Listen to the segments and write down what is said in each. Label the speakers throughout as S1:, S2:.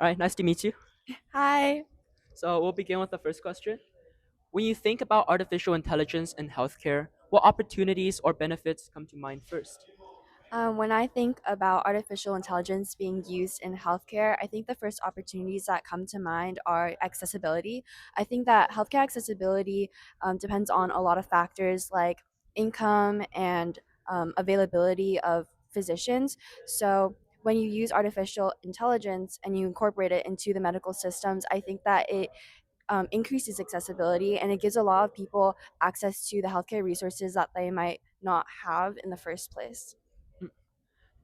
S1: All right, nice to meet you.
S2: Hi.
S1: So we'll begin with the first question. When you think about artificial intelligence in healthcare, what opportunities or benefits come to mind first?
S2: When I think about artificial intelligence being used in healthcare, I think the first opportunities that come to mind are accessibility. I think that healthcare accessibility depends on a lot of factors like income and availability of physicians. So, when you use artificial intelligence and you incorporate it into the medical systems, I think that it increases accessibility and it gives a lot of people access to the healthcare resources that they might not have in the first place.
S1: Mm.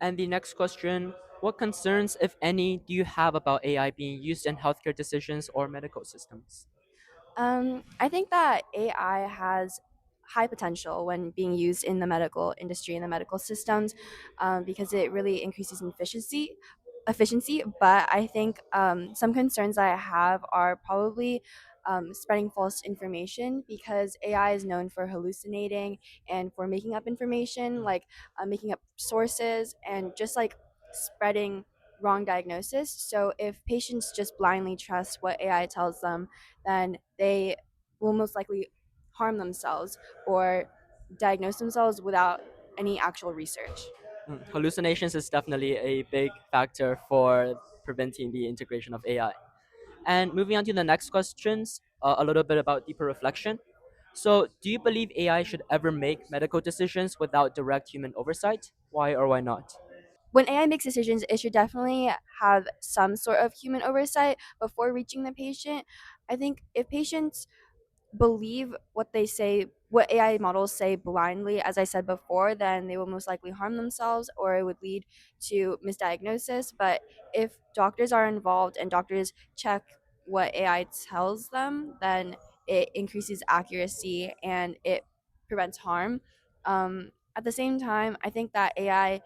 S1: And the next question, what concerns, if any, do you have about AI being used in healthcare decisions or medical systems?
S2: I think that AI has high potential when being used in the medical industry and the medical systems because it really increases efficiency. But I think some concerns that I have are probably spreading false information because AI is known for hallucinating and for making up information, like making up sources and just like spreading wrong diagnosis. So if patients just blindly trust what AI tells them, then they will most likely harm themselves or diagnose themselves without any actual research.
S1: Hallucinations is definitely a big factor for preventing the integration of AI. And moving on to the next questions, a little bit about deeper reflection. So, do you believe AI should ever make medical decisions without direct human oversight? Why or why not?
S2: When AI makes decisions, it should definitely have some sort of human oversight before reaching the patient. I think if patients believe what they say, what AI models say blindly, as I said before, then they will most likely harm themselves or it would lead to misdiagnosis. But if doctors are involved and doctors check what AI tells them, then it increases accuracy and it prevents harm. At the same time, I think that AI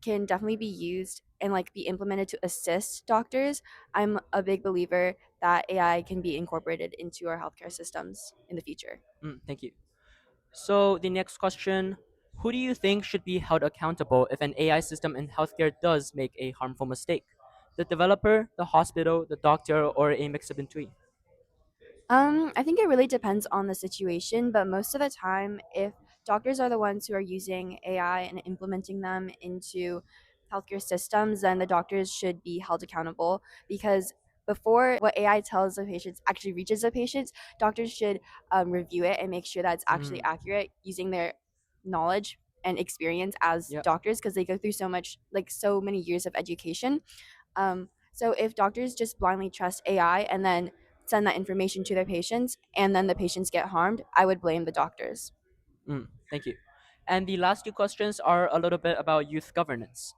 S2: can definitely be used and like be implemented to assist doctors. I'm a big believer that AI can be incorporated into our healthcare systems in the future.
S1: Thank you. So, the next question, who do you think should be held accountable if an AI system in healthcare does make a harmful mistake? The developer, the hospital, the doctor, or a mix of between?
S2: I think it really depends on the situation, but most of the time, if doctors are the ones who are using AI and implementing them into healthcare systems, then the doctors should be held accountable because before what AI tells the patients actually reaches the patients, doctors should review it and make sure that it's actually
S1: Mm,
S2: accurate using their knowledge and experience as
S1: yeah.
S2: doctors because they go through so much, like so many years of education. So if doctors just blindly trust AI and then send that information to their patients and then the patients get harmed, I would blame the doctors.
S1: Thank you. And the last two questions are a little bit about youth governance.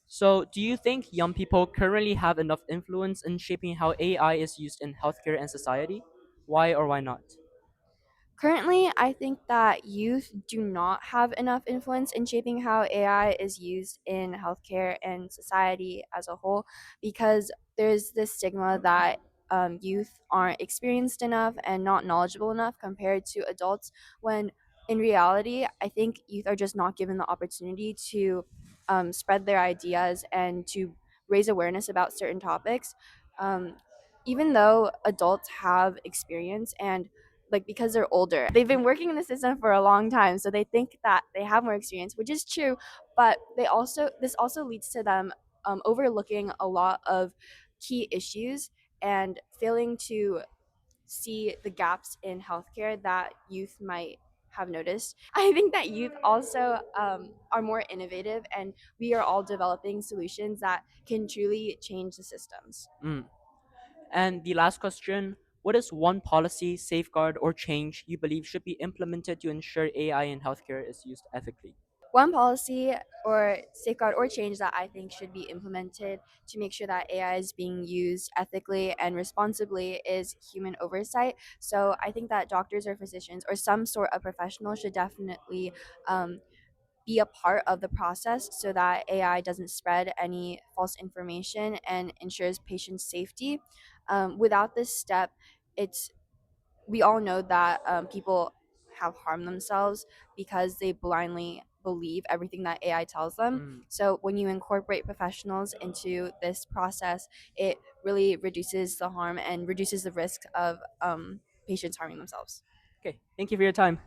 S1: So, do you think young people currently have enough influence in shaping how AI is used in healthcare and society? Why or why not?
S2: Currently, I think that youth do not have enough influence in shaping how AI is used in healthcare and society as a whole because there's this stigma that youth aren't experienced enough and not knowledgeable enough compared to adults, when in reality, I think youth are just not given the opportunity to spread their ideas and to raise awareness about certain topics. Um, Even though adults have experience and like because they're older. They've been working in the system for a long time, so they think that they have more experience, which is true. But this also leads to them overlooking a lot of key issues and failing to see the gaps in healthcare that youth might have noticed. I think that youth also are more innovative, and we are all developing solutions that can truly change the systems.
S1: Mm. And the last question, what is one policy, safeguard, or change you believe should be implemented to ensure AI in healthcare is used ethically?
S2: One policy or safeguard or change that I think should be implemented to make sure that AI is being used ethically and responsibly is human oversight. So I think that doctors or physicians or some sort of professional should definitely be a part of the process so that AI doesn't spread any false information and ensures patient safety. Without this step, it's we all know that people have harmed themselves because they blindly believe everything that AI tells them.
S1: Mm.
S2: So when you incorporate professionals into this process, it really reduces the harm and reduces the risk of patients harming themselves.
S1: Okay, thank you for your time.